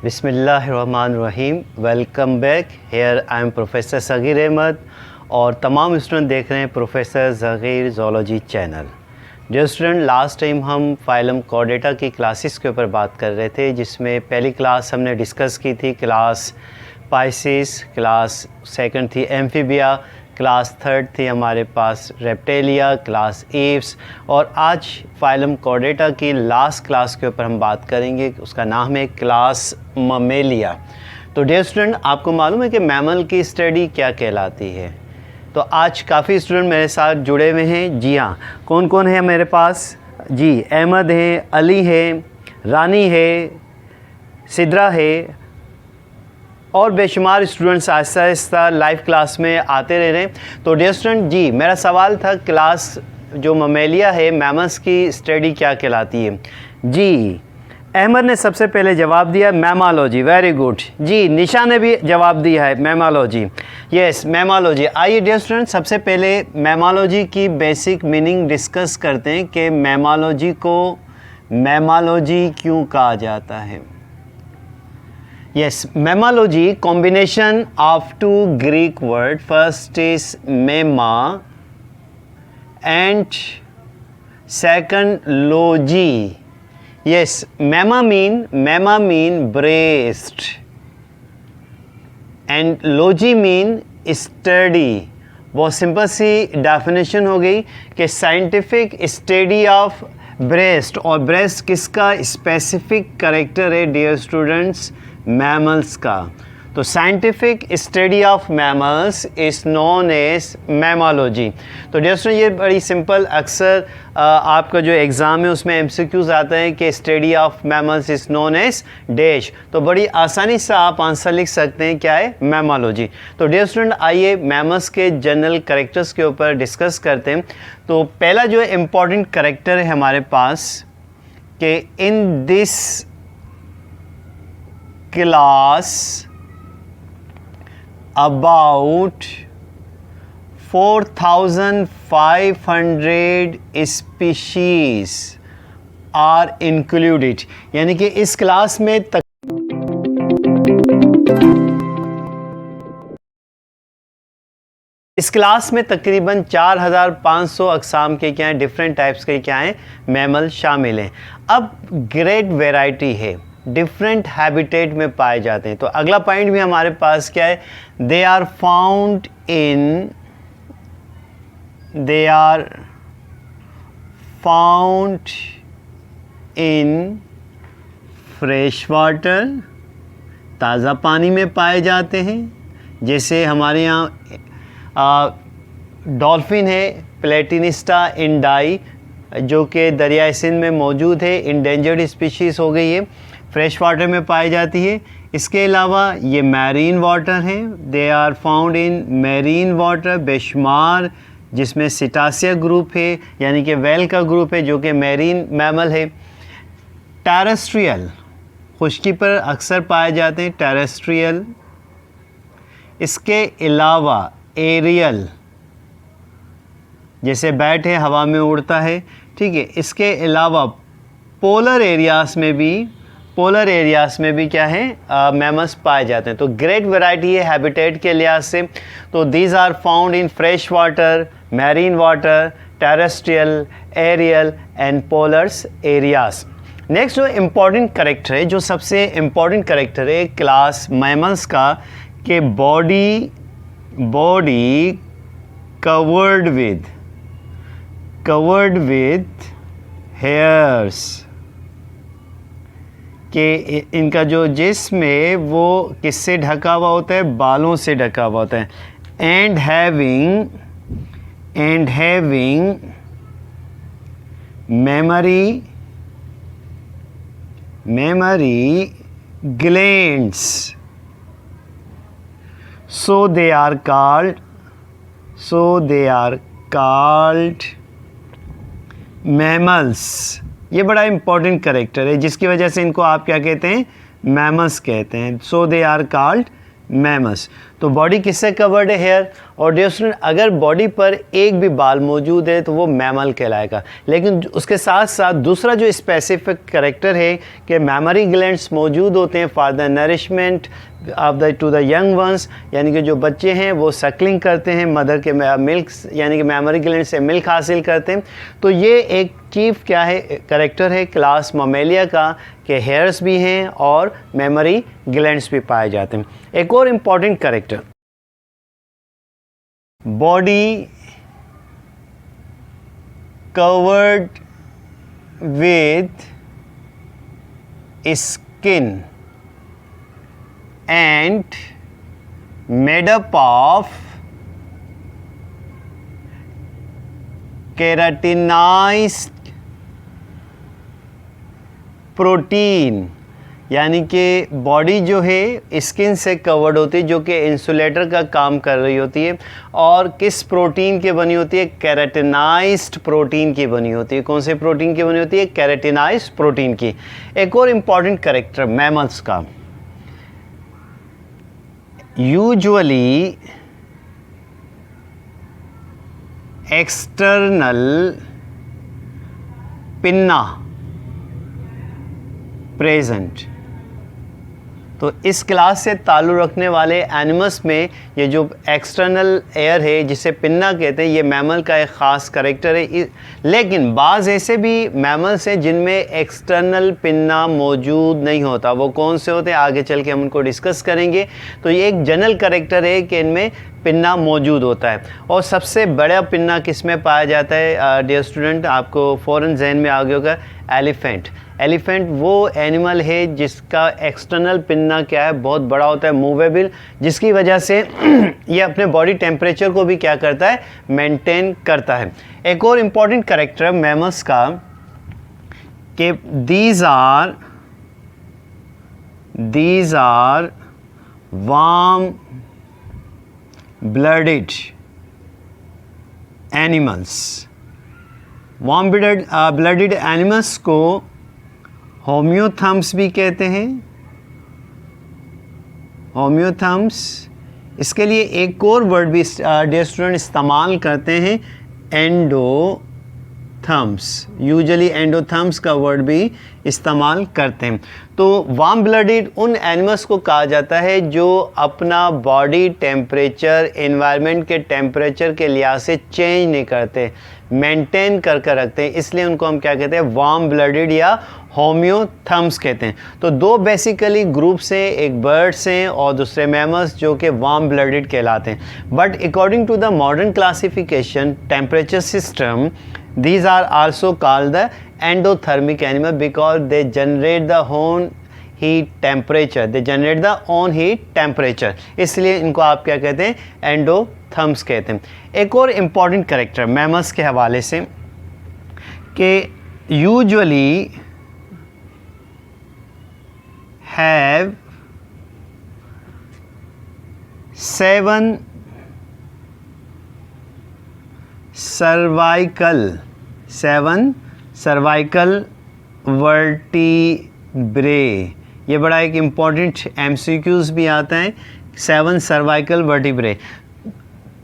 बिस्मिल्लाहिर्रहमानिर्रहीम। Welcome back. Here I am professor Sagheer Ahmad और तमाम स्टूडेंट देख रहे हैं प्रोफेसर सगीर ज़ूलॉजी चैनल। जो स्टूडेंट, लास्ट टाइम हम फाइलम कॉर्डेटा की क्लासेस के ऊपर बात कर रहे थे, जिसमें पहली क्लास हमने डिस्कस की थी क्लास पाइसिस, क्लास सेकंड थी एम्फीबिया, क्लास थर्ड थी हमारे पास रेप्टेलिया, क्लास एव्स, और आज फाइलम कॉर्डेटा की लास्ट क्लास के ऊपर हम बात करेंगे। उसका नाम है क्लास ममेलिया। तो डियर स्टूडेंट, आपको मालूम है कि मैमल की स्टडी क्या कहलाती है? तो आज काफ़ी स्टूडेंट मेरे साथ जुड़े हुए हैं। जी हाँ, कौन कौन है मेरे पास? जी, अहमद है, अली है, रानी है, सिद्रा है और बेशुमार students Aahista Aahista live class में आते रह रहे हैं। तो डियर स्टूडेंट, जी मेरा सवाल था क्लास जो ममेलिया है, मैमल्स की स्टडी क्या कहलाती है? जी, अहमद ने सबसे पहले जवाब दिया मैमालॉजी। Very good. जी, निशा ने भी जवाब दिया है मैमालॉजी। यस, मैमालॉजी। आइए डियर स्टूडेंट, सबसे पहले मैमालॉजी की बेसिक मीनिंग डिस्कस करते हैं कि मैमालॉजी को मैमालॉजी क्यों कहा जाता है। Yes, mammalogy, combination of two Greek words. First is memma and second logi. Yes, memma mean breast and logi mean study. बहुत सिंपल सी डेफिनेशन हो गई कि साइंटिफिक स्टडी ऑफ ब्रेस्ट, और ब्रेस्ट किसका स्पेसिफिक कैरेक्टर है डियर स्टूडेंट्स? मैमल्स का। तो scientific study of mammals is known as mammalogy. तो डियर स्टूडेंट, ये बड़ी सिंपल, अक्सर आपका जो एग्ज़ाम है उसमें एमसीक्यूज़ आता है कि study of mammals is known as dash. तो बड़ी आसानी से आप आंसर लिख सकते हैं, क्या है? मैमालॉजी। तो डियर स्टूडेंट, आइए मैमल्स के जनरल कैरेक्टर्स के ऊपर डिस्कस करते हैं। तो पहला जो इम्पॉर्टेंट कैरेक्टर है हमारे पास कि in this class about 4,500 species are included। यानी कि इस क्लास में तकरीबन 4,500 अक़साम के क्या हैं, डिफरेंट टाइप्स के क्या हैं, मैमल शामिल हैं। अब ग्रेट वैरायटी है, डिफरेंट हैबिटेट में पाए जाते हैं। तो अगला पॉइंट भी हमारे पास क्या है? They are found in fresh water, ताज़ा पानी में पाए जाते हैं। जैसे हमारे यहाँ डॉल्फिन है, प्लेटिनिस्टा इंडाई, जो कि दरियाए सिंध में मौजूद है, इंडेंजर्ड स्पीशीज़ हो गई है, फ्रेश वाटर में पाई जाती है। इसके अलावा ये मैरीन वाटर हैं, they are found in marine water बेशुमार, जिसमें सिटासिया ग्रुप है, यानी कि वेल का ग्रुप है जो कि मैरीन मैमल है। टेरेस्ट्रियल, खुश्की पर अक्सर पाए जाते हैं, टेरेस्ट्रियल। इसके अलावा एरियल, जैसे बैट है, हवा में उड़ता है, ठीक है। इसके अलावा पोलर एरियाज़ में भी क्या है, मैमल्स पाए जाते हैं। तो ग्रेट वैरायटी है हैबिटेट के लिहाज से। तो these are found in fresh water, marine water, terrestrial, aerial and polars areas. Next जो इम्पॉर्टेंट कैरेक्टर है, जो सबसे इम्पॉर्टेंट कैरेक्टर है क्लास मैमल्स का, कि बॉडी कवर्ड विद हेयर्स, कि इनका जो जिस्म है वो किससे ढका हुआ होता है? बालों से ढका हुआ होता है। And having memory glands, so they are called mammals। ये बड़ा इंपॉर्टेंट कैरेक्टर है, जिसकी वजह से इनको आप क्या कहते हैं? मैमल्स कहते हैं। सो दे आर कॉल्ड मैमस। तो बॉडी किससे कवर्ड है? हेयर। और डियर स्टूडेंट, अगर बॉडी पर एक भी बाल मौजूद है तो वो मैमल कहलाएगा। लेकिन उसके साथ साथ दूसरा जो स्पेसिफिक कैरेक्टर है कि मैमरी ग्लैंड्स मौजूद होते हैं for the nourishment of the two the young ones, यानी कि जो बच्चे हैं वो सकलिंग करते हैं, मदर के मिल्क यानी कि मैमरी ग्लैंड से मिल्क हासिल करते हैं। तो ये एक चीफ क्या है कैरेक्टर है क्लास ममेलिया का, कि हेयर्स भी हैं और मेमोरी ग्लैंड्स भी पाए जाते हैं। एक और important character, body covered with skin and made up of keratinised protein, यानी कि बॉडी जो है स्किन से कवर्ड होती है जो कि इंसुलेटर का काम कर रही होती है, और किस प्रोटीन की बनी होती है? केराटिनाइज्ड प्रोटीन की बनी होती है। कौन से प्रोटीन की बनी होती है? केराटिनाइज्ड प्रोटीन की। एक और इम्पॉर्टेंट कैरेक्टर मैमल्स का, यूजुअली एक्सटर्नल पिन्ना प्रेजेंट। तो इस क्लास से ताल्लुक़ रखने वाले एनिमल्स में ये जो एक्सटर्नल एयर है जिसे पिन्ना कहते हैं, ये मैमल का एक ख़ास कैरेक्टर है। लेकिन बाज़ ऐसे भी मैमल्स हैं जिनमें एक्सटर्नल पिन्ना मौजूद नहीं होता। वो कौन से होते हैं आगे चल के हम उनको डिस्कस करेंगे। तो ये एक जनरल कैरेक्टर है कि इनमें पिन्ना मौजूद होता है। और सबसे बड़ा पिन्ना किस में पाया जाता है डियर स्टूडेंट? आपको फ़ौरन जहन में आ गया होगा, एलिफेंट। एलिफेंट वो एनिमल है जिसका एक्सटर्नल पिन्ना क्या है? बहुत बड़ा होता है, मूवेबल, जिसकी वजह से ये अपने बॉडी टेम्परेचर को भी क्या करता है? मेंटेन करता है। एक और इम्पॉर्टेंट कैरेक्टर मैमल्स का कि these are warm blooded animals. Warm blooded animals को होम्योथम्स भी कहते हैं, होम्योथम्स। इसके लिए एक और वर्ड भी डियर स्टूडेंट इस्तेमाल करते हैं, एंडोथम्स। यूजुअली एंडोथम्स का वर्ड भी इस्तेमाल करते हैं। तो वार्म ब्लडेड उन एनिमल्स को कहा जाता है जो अपना बॉडी टेम्परेचर एनवायरनमेंट के टेम्परेचर के लिहाज से चेंज नहीं करते, मेंटेन करके रखते हैं, इसलिए उनको हम क्या कहते हैं? वार्म ब्लडेड या होम्योथम्स कहते हैं। तो दो बेसिकली ग्रुप्स हैं, एक बर्ड्स हैं और दूसरे मैमल्स जो कि वार्म ब्लडेड कहलाते हैं। But according to the modern classification temperature system, these are also called the endothermic animal because they generate the own heat temperature, they generate the own heat temperature, इसलिए इनको आप क्या कहते हैं? एंडोथर्म्स कहते हैं। एक और इम्पॉर्टेंट कैरेक्टर मैमल्स के हवाले से कि यूजुअली हैव 7 सर्वाइकल वर्टिब्रे। ये बड़ा एक इम्पॉर्टेंट एमसीक्यूज़ भी आता है, 7 सर्वाइकल वर्टिब्रे।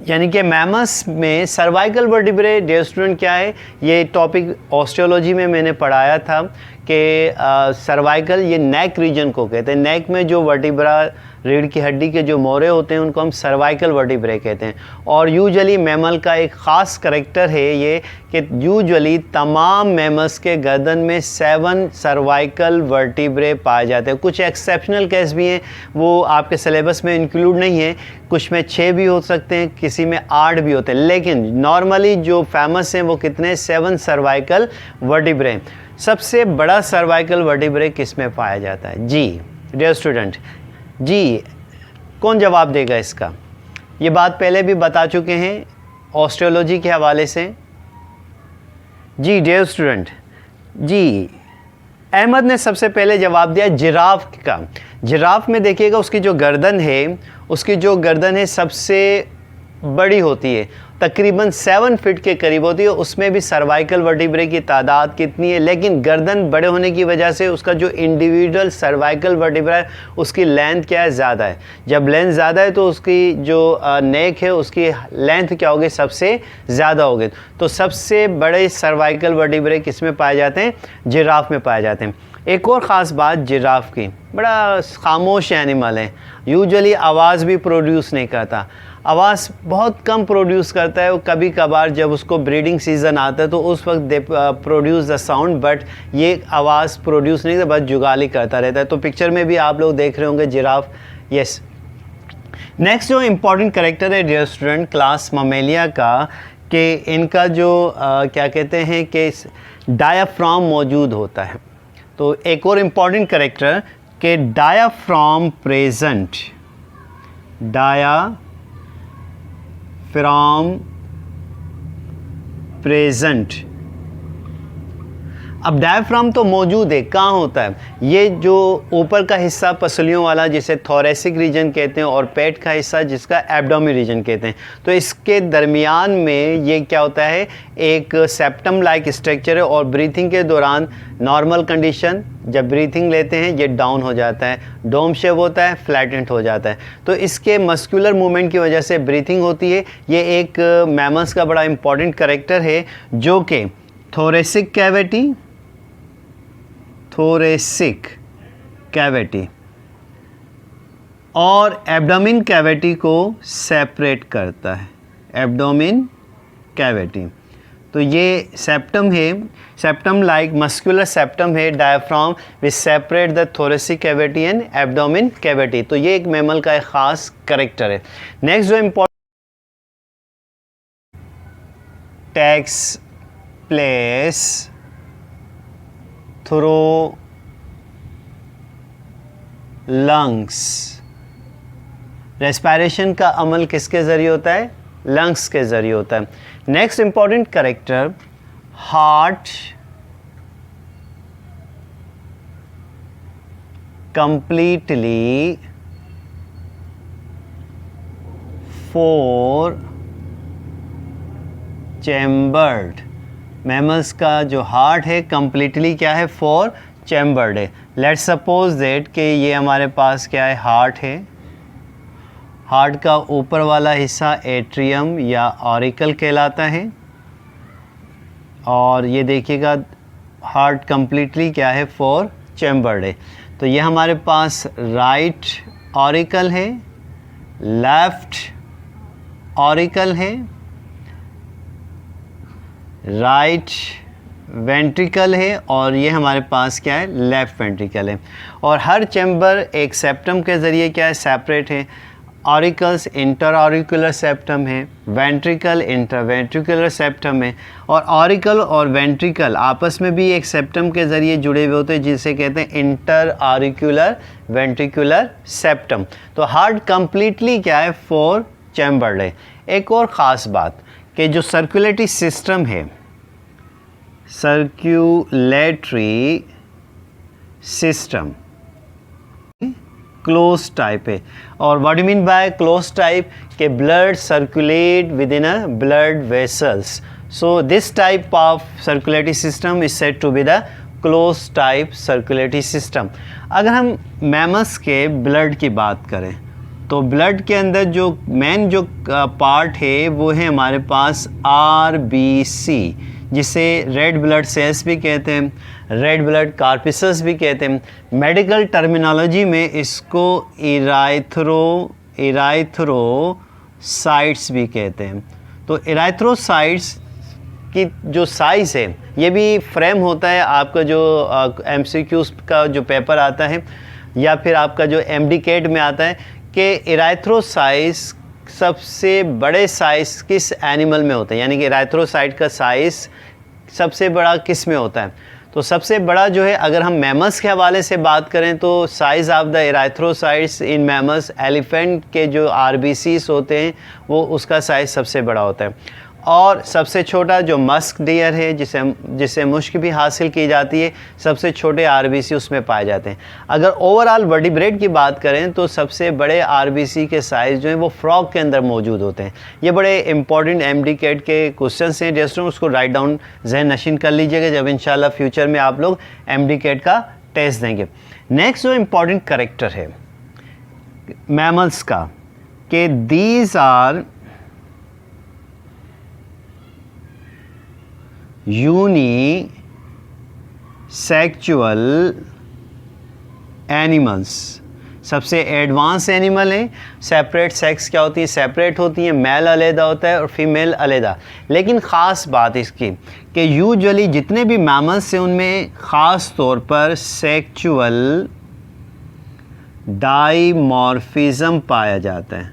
यानी कि मैमल्स में सर्वाइकल वर्टिब्रे डियर स्टूडेंट क्या है? ये टॉपिक ऑस्टियोलॉजी में मैंने पढ़ाया था कि सर्वाइकल ये नेक रीजन को कहते हैं। नेक में जो वर्टिब्रा रीढ़ की हड्डी के जो मोरे होते हैं उनको हम सर्वाइकल वर्टिब्रे कहते हैं। और यूजुअली मैमल का एक ख़ास करैक्टर है ये कि यूजुअली तमाम मैमल्स के गर्दन में 7 सर्वाइकल वर्टिब्रे पाए जाते हैं। कुछ एक्सेप्शनल केस भी हैं, वो आपके सिलेबस में इंक्लूड नहीं है, कुछ में 6 भी हो सकते हैं, किसी में 8 भी होते हैं, लेकिन नॉर्मली जो फेमस हैं वो कितने? 7 सर्वाइकल वर्टिब्रे। सबसे बड़ा सर्वाइकल वर्टिब्रे किस में पाया जाता है? जी डियर स्टूडेंट, जी कौन जवाब देगा इसका? ये बात पहले भी बता चुके हैं ऑस्टियोलॉजी के हवाले से। जी डियर स्टूडेंट, जी अहमद ने सबसे पहले जवाब दिया जिराफ का। जिराफ में देखिएगा उसकी जो गर्दन है, उसकी जो गर्दन है सबसे बड़ी होती है, तकरीबन 7 फीट के करीब होती है। उसमें भी सर्वाइकल वर्टिब्रे की तादाद कितनी है, लेकिन गर्दन बड़े होने की वजह से उसका जो इंडिविजुअल सर्वाइकल वर्टिब्रा है उसकी लेंथ क्या है, ज़्यादा है। जब लेंथ ज़्यादा है तो उसकी जो नेक है उसकी लेंथ क्या होगी, सबसे ज़्यादा होगी। तो सबसे बड़े सर्वाइकल वर्टिब्रे किस में पाए जाते हैं, जिराफ में पाए जाते हैं। एक और ख़ास बात जिराफ की, बड़ा खामोश एनिमल है, यूजुअली आवाज़ भी प्रोड्यूस नहीं करता, आवाज़ बहुत कम प्रोड्यूस करता है। वो कभी कभार जब उसको ब्रीडिंग सीज़न आता है तो उस वक्त they produce the sound, but ये आवाज़ प्रोड्यूस नहीं करता, बस जुगाली करता रहता है। तो पिक्चर में भी आप लोग देख रहे होंगे जिराफ। यस, नेक्स्ट जो इम्पॉर्टेंट कैरेक्टर है डियर स्टूडेंट क्लास ममेलिया का, कि इनका जो क्या कहते हैं कि डायाफ्राम मौजूद होता है। तो एक और इम्पॉर्टेंट कैरेक्टर के डायाफ्राम प्रेजेंट, डायाफ्राम प्रेजेंट। अब डायफ्राम तो मौजूद है, कहाँ होता है, ये जो ऊपर का हिस्सा पसलियों वाला जिसे थोरेसिक रीजन कहते हैं और पेट का हिस्सा जिसका एब्डोमिन रीजन कहते हैं, तो इसके दरमियान में ये क्या होता है, एक सेप्टम लाइक स्ट्रक्चर है। और ब्रीथिंग के दौरान नॉर्मल कंडीशन जब ब्रीथिंग लेते हैं ये डाउन हो जाता है, डोम शेप होता है, फ्लैटेंट हो जाता है। तो इसके मस्कुलर मूवमेंट की वजह से ब्रीथिंग होती है। ये एक मैमल्स का बड़ा इंपॉर्टेंट कैरेक्टर है जो कि थोरेसिक कैविटी, थोरेसिक कैविटी और एब्डोमिन कैविटी को सेपरेट करता है, एब्डोमिन कैविटी। तो ये सेप्टम है, सेप्टम लाइक मस्कुलर सेप्टम है diaphragm which separate the thoracic cavity and abdomen cavity. तो ये एक मैमल का एक ख़ास कैरेक्टर है। नेक्स्ट जो important takes place through lungs, respiration का अमल किसके ज़रिए होता है, लंग्स के ज़रिए होता है। Next important character heart completely 4 chambered. Mammals का जो हार्ट है कंप्लीटली क्या है, 4 चैम्बर्ड है। लेट्स सपोज दैट कि ये हमारे पास क्या है, हार्ट है। हार्ट का ऊपर वाला हिस्सा एट्रियम या ऑरिकल कहलाता है। और ये देखिएगा हार्ट कंप्लीटली क्या है, 4 चैम्बर्ड है। तो ये हमारे पास राइट ऑरिकल है, लेफ्ट ऑरिकल है, राइट वेंट्रिकल है और ये हमारे पास क्या है, लेफ्ट वेंट्रिकल है। और हर चैम्बर एक सेप्टम के ज़रिए क्या है, सेपरेट है। ऑरिकल्स इंटर ऑरिकुलर सेप्टम है, वेंट्रिकल इंटर वेंट्रिकुलर सेप्टम है। और ऑरिकल और वेंट्रिकल आपस में भी एक सेप्टम के ज़रिए जुड़े हुए होते हैं जिसे कहते हैं इंटर ऑरिकुलर वेंट्रिकुलर सेप्टम। तो हार्ट कंप्लीटली क्या है, 4 चैम्बर्ड है। एक और ख़ास बात कि जो सर्कुलेटरी सिस्टम है, सर्कुलेटरी सिस्टम क्लोज टाइप है। और what you mean by close type, के blood circulate within a blood vessels. So this type of circulatory system is said to be the close type circulatory system. अगर हम mammals के blood की बात करें तो ब्लड के अंदर जो मेन जो पार्ट है वो है हमारे पास RBC, जिसे रेड ब्लड सेल्स भी कहते हैं, रेड ब्लड कार्पिसस भी कहते हैं। मेडिकल टर्मिनोलॉजी में इसको इराइथ्रोसाइट्स भी कहते हैं। तो इराइथ्रोसाइट्स की जो साइज़ है, ये भी फ्रेम होता है आपका जो MCQs का जो पेपर आता है या फिर आपका जो MD-CAT में आता है कि इराइथ्रोसाइट्स सबसे बड़े साइज़ किस एनिमल में होता है, यानी कि इराइथ्रोसाइट का साइज़ सबसे बड़ा किस में होता है। तो सबसे बड़ा जो है, अगर हम मैमल्स के हवाले से बात करें तो size of the erythrocytes in mammals, elephant के जो RBCs होते हैं वो उसका साइज़ सबसे बड़ा होता है। और सबसे छोटा जो मस्क डियर है, जिसे मुश्क भी हासिल की जाती है, सबसे छोटे आरबीसी उसमें पाए जाते हैं। अगर ओवरऑल वर्टिब्रेट की बात करें तो सबसे बड़े आरबीसी के साइज़ जो हैं वो फ्रॉग के अंदर मौजूद होते हैं। ये बड़े इंपॉर्टेंट एमडी कैट के क्वेश्चंस हैं, जैसे उसको राइट डाउन जहन नशीन कर लीजिएगा जब इंशाल्लाह फ्यूचर में आप लोग एमडी कैट का टेस्ट देंगे। नेक्स्ट जो इम्पॉर्टेंट करेक्टर है मैमल्स का, कि दीज आर यूनिसेक्सुअल एनिमल्स, सबसे एडवांस एनिमल है। सेपरेट सेक्स क्या होती है, सेपरेट होती है, मेल अलहदा होता है और फीमेल अलहदा। लेकिन ख़ास बात इसकी कि यूजुअली जितने भी मैमल्स हैं उनमें ख़ास तौर पर सेक्सुअल डाइमॉर्फिज्म पाया जाता है।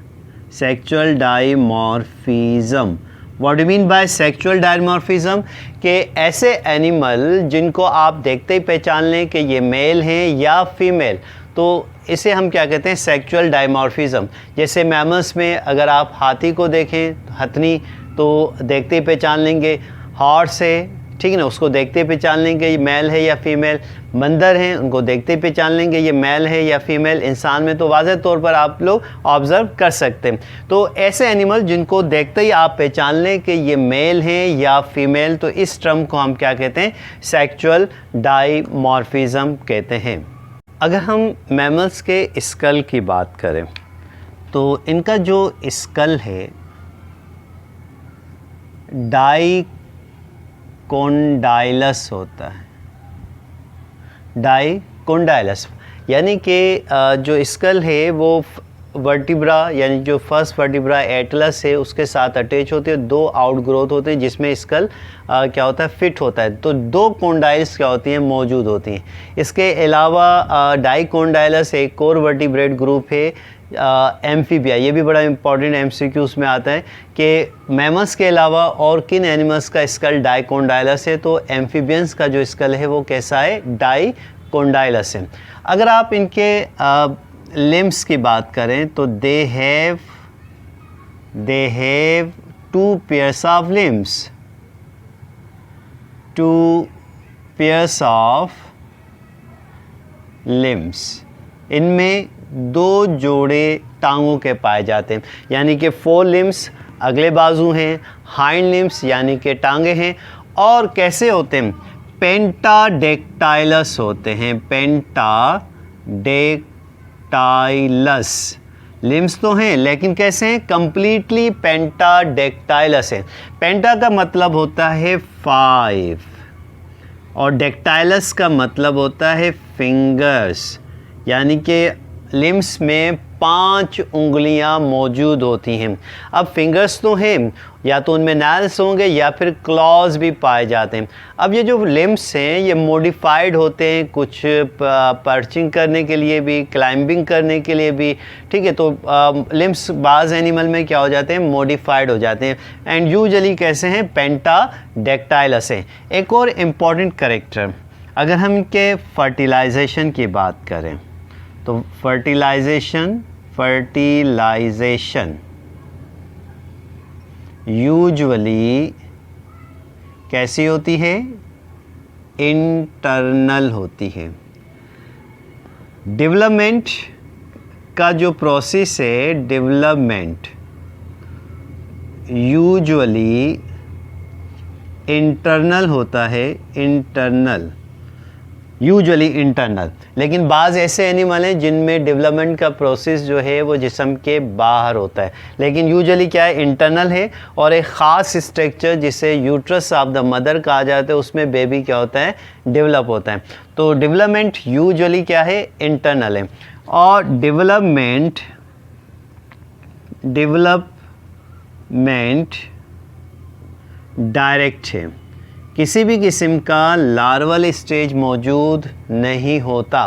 Sexual dimorphism, what do mean by sexual dimorphism, कि ऐसे एनिमल जिनको आप देखते ही पहचान लें कि ये मेल हैं या फीमेल, तो इसे हम क्या कहते हैं, सेक्सुअल डाइमॉर्फिज्म। जैसे मैमल्स में अगर आप हाथी को देखें, हथनी, तो देखते ही पहचान लेंगे। हॉर्स है, ठीक है ना, उसको देखते ही पहचान लेंगे ये मेल है या फीमेल। बंदर हैं, उनको देखते ही पहचान लेंगे ये मेल है या फीमेल। इंसान में तो वाज़ेह तौर पर आप लोग ऑब्ज़र्व कर सकते हैं। तो ऐसे एनिमल जिनको देखते ही आप पहचान लें कि ये मेल हैं या फीमेल, तो इस टर्म को हम क्या कहते हैं, सेक्सुअल डाइमॉर्फिज्म कहते हैं। अगर हम मैमल्स के स्कल की बात करें तो इनका जो स्कल है डाइकोंडाइलस होता है। डाइकोंडाइलस यानी कि जो स्कल है वो वर्टिब्रा यानी जो फर्स्ट वर्टिब्रा एटलस है उसके साथ अटैच होते हैं। दो आउटग्रोथ होते हैं जिसमें स्कल क्या होता है, फिट होता है। तो दो कोंडाइल्स क्या होती हैं, मौजूद होती हैं। इसके अलावा डाइकोंडाइलस एक और वर्टिब्रेट ग्रुप है एम्फीबिया। ये भी बड़ा इंपॉर्टेंट एमसीक्यूज़ में आता है कि मैमल्स के अलावा और किन एनिमल्स का स्कल डाइकोंडाइलस है, तो एम्फीबियंस का जो स्कल है वो कैसा है, डाइकोंडाइलस है। अगर आप इनके लिम्स की बात करें तो they have 2 pairs of limbs, 2 pairs of limbs। इनमें 2 जोड़े टांगों के पाए जाते हैं, यानी कि 4 limbs अगले बाजू हैं, हाइंड लिम्स यानी कि टांगे हैं। और कैसे होते हैं, पेंटाडेक्टाइलस होते हैं। पेंटाडेक्टाइलस लिम्स तो हैं लेकिन कैसे हैं, कंप्लीटली पेंटाडेक्टाइलस है। पेंटा का मतलब होता है 5 और डेक्टाइलस का मतलब होता है फिंगर्स, यानी कि लिम्स में 5 उंगलियां मौजूद होती हैं। अब फिंगर्स तो हैं, या तो उनमें नाइल्स होंगे या फिर क्लॉज भी पाए जाते हैं। अब ये जो लिम्स हैं ये मॉडिफाइड होते हैं, कुछ पर्चिंग करने के लिए भी, क्लाइंबिंग करने के लिए भी, ठीक है। तो लिम्स बाज़ एनिमल में क्या हो जाते हैं, मॉडिफाइड हो जाते हैं। एंड यूजुअली कैसे हैं, पेंटाडेक्टाइलस हैं। एक और इम्पॉर्टेंट कैरेक्टर, अगर हम इनके फर्टिलाइजेशन की बात करें तो फर्टिलाइजेशन यूजुअली कैसी होती है, इंटरनल होती है। डेवलपमेंट का जो प्रोसेस है, डेवलपमेंट यूजुअली इंटरनल होता है, यूजुअली इंटरनल। लेकिन बाज़ ऐसे एनिमल हैं जिनमें डेवलपमेंट का प्रोसेस जो है वो जिस्म के बाहर होता है, लेकिन यूजुअली क्या है, इंटरनल है। और एक ख़ास स्ट्रक्चर जिसे यूट्रस ऑफ द मदर कहा जाता है उसमें बेबी क्या होता है, डेवलप होता है। तो डेवलपमेंट यूजुअली क्या है, इंटरनल है। और डेवलपमेंट डायरेक्ट है, किसी भी किस्म का लार्वल स्टेज मौजूद नहीं होता।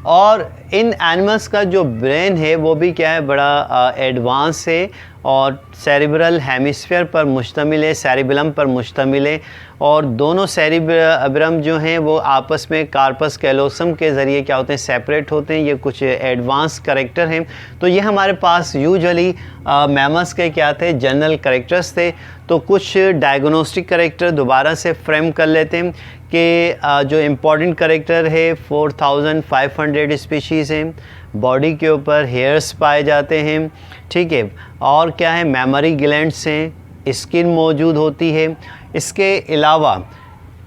और इन एनिमल्स का जो ब्रेन है वो भी क्या है, बड़ा एडवांस है और सेरिब्रल हेमिस्फीयर पर मुश्तमिल है, सेरिबेलम पर मुश्तमिल है। और दोनों सेरिब्रम जो हैं वो आपस में कार्पस कैलोसम के ज़रिए क्या होते हैं, सेपरेट होते हैं। ये कुछ एडवांस करैक्टर हैं। तो ये हमारे पास यूजुअली मैमल्स के क्या थे, जनरल करैक्टर्स थे। तो कुछ डायग्नोस्टिक करैक्टर दोबारा से फ्रेम कर लेते हैं कि जो इम्पॉर्टेंट करैक्टर है 4500 स्पीशीज़ हैं, बॉडी के ऊपर हेयर्स पाए जाते हैं, ठीक है। और क्या है, मेमोरी ग्लैंड्स हैं, स्किन मौजूद होती है। इसके अलावा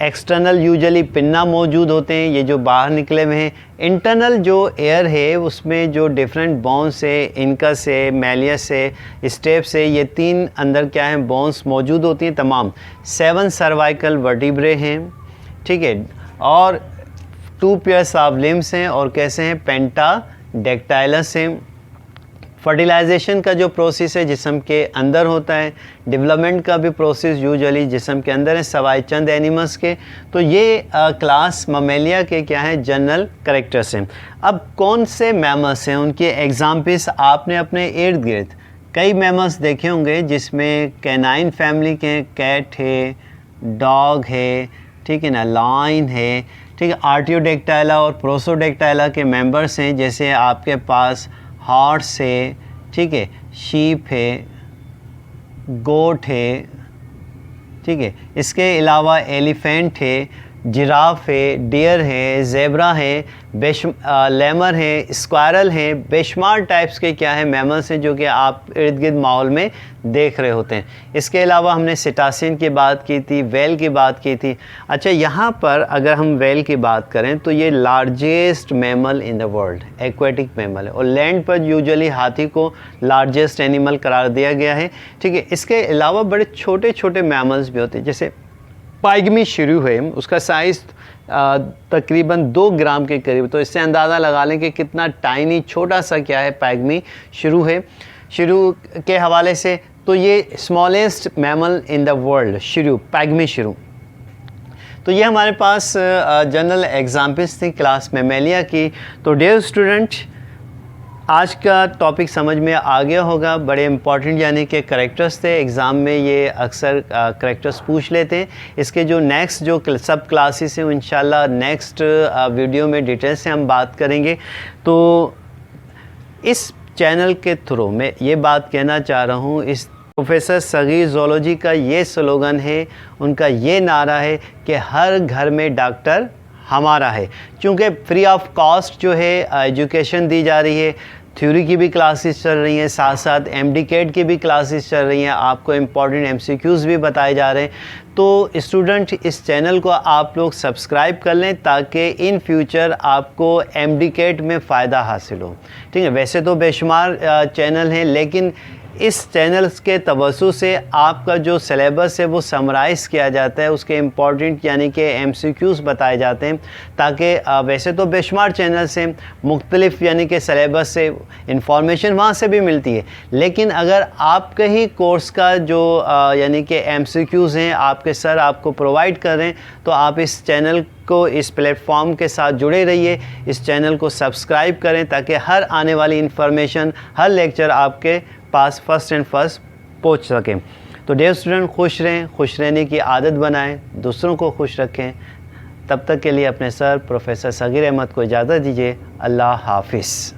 एक्सटर्नल यूजुअली पिन्ना मौजूद होते हैं, ये जो बाहर निकले हुए हैं। इंटरनल जो एयर है उसमें जो डिफरेंट बोन्स है, इनकस है, मैलियस है, स्टेप्स है, ये 3 अंदर क्या है बोन्स मौजूद होती हैं। तमाम 7 सर्वाइकल वर्टिब्रे हैं, ठीक है। और 2 पेयर्स ऑफ लिम्स हैं और कैसे हैं, पेंटाडेक्टाइलस हैं। फर्टिलाइजेशन का जो प्रोसेस है जिस्म के अंदर होता है, डेवलपमेंट का भी प्रोसेस यूजुअली जिस्म के अंदर है, सवाई चंद एनिमल्स के। तो ये क्लास ममेलिया के क्या है, जनरल करैक्टर्स हैं। अब कौन से मैमल्स हैं, उनके एग्जाम्पल्स आपने अपने इर्द गिर्द कई मैमल्स देखे होंगे जिसमें कैनाइन फैमिली के हैं, कैट है, डॉग है, ठीक है ना, लाइन है, ठीक है। आर्टियोडेक्टाइला और प्रोसोडेक्टाइला के मेंबर्स हैं, जैसे आपके पास हॉर्स है, ठीक है, शीप है, गोट है, ठीक है। इसके अलावा एलिफेंट है, जिराफ है, डियर है, ज़ेब्रा है, लेमर है, स्क्वायरल है। बेशुमार टाइप्स के क्या है मैमल्स हैं जो कि आप इर्द गिर्द माहौल में देख रहे होते हैं। इसके अलावा हमने सिटासिन की बात की थी, वेल की बात की थी। अच्छा, यहाँ पर अगर हम वेल की बात करें तो ये largest mammal in the world, aquatic mammal है। और लैंड पर यूजुअली हाथी को लार्जेस्ट एनिमल करार दिया गया है, ठीक है। इसके अलावा बड़े छोटे छोटे मैमल्स भी होते हैं, जैसे पाइगमी शुरू है, उसका साइज़ तकरीबन 2 ग्राम के करीब। तो इससे अंदाज़ा लगा लें कि कितना टाइनी छोटा सा क्या है पाइगमी शुरू है। शुरू के हवाले से तो ये smallest mammal in the world, शुरू, पाइगमी शुरू। तो ये हमारे पास जनरल एग्जाम्पल्स थी क्लास मैमेलिया की। तो डियर स्टूडेंट, आज का टॉपिक समझ में आ गया होगा। बड़े इंपॉर्टेंट यानी कि करैक्टर्स थे, एग्ज़ाम में ये अक्सर करैक्टर्स पूछ लेते हैं। इसके जो नेक्स्ट जो सब क्लासेस हैं इंशाल्लाह नेक्स्ट वीडियो में डिटेल से हम बात करेंगे। तो इस चैनल के थ्रू मैं ये बात कहना चाह रहा हूँ, इस प्रोफेसर सगीर ज़ूलॉजी का ये स्लोगन है, उनका ये नारा है कि हर घर में डॉक्टर हमारा है। चूँकि फ्री ऑफ कॉस्ट जो है एजुकेशन दी जा रही है, थ्योरी की भी क्लासेस चल रही हैं, साथ साथ एमडीकेट की भी क्लासेस चल रही हैं, आपको इम्पॉर्टेंट एमसीक्यूज़ भी बताए जा रहे हैं। तो स्टूडेंट, इस चैनल को आप लोग सब्सक्राइब कर लें ताकि इन फ्यूचर आपको एमडीकेट में फ़ायदा हासिल हो, ठीक है। वैसे तो बेशुमार चैनल हैं, लेकिन इस चैनल के तवज्जो से आपका जो सिलेबस है वो समराइज़ किया जाता है, उसके इम्पॉर्टेंट यानी कि एमसीक्यूज़ बताए जाते हैं, ताकि वैसे तो बेशुमार चैनल से मुख्तलिफ यानी कि सिलेबस से इंफॉर्मेशन वहाँ से भी मिलती है, लेकिन अगर आपके ही कोर्स का जो यानी कि एमसीक्यूज़ हैं आपके सर आपको प्रोवाइड कर रहे हैं, तो आप इस चैनल को, इस प्लेटफॉर्म के साथ जुड़े रहिए, इस चैनल को सब्सक्राइब करें ताकि हर आने वाली इन्फॉर्मेशन, हर लेक्चर आपके पास फर्स्ट एंड फर्स्ट पहुंच सकें। तो डियर स्टूडेंट, खुश रहें, खुश रहने की आदत बनाएं, दूसरों को खुश रखें। तब तक के लिए अपने सर प्रोफेसर सगीर अहमद को इजाज़त दीजिए। अल्लाह हाफिज़।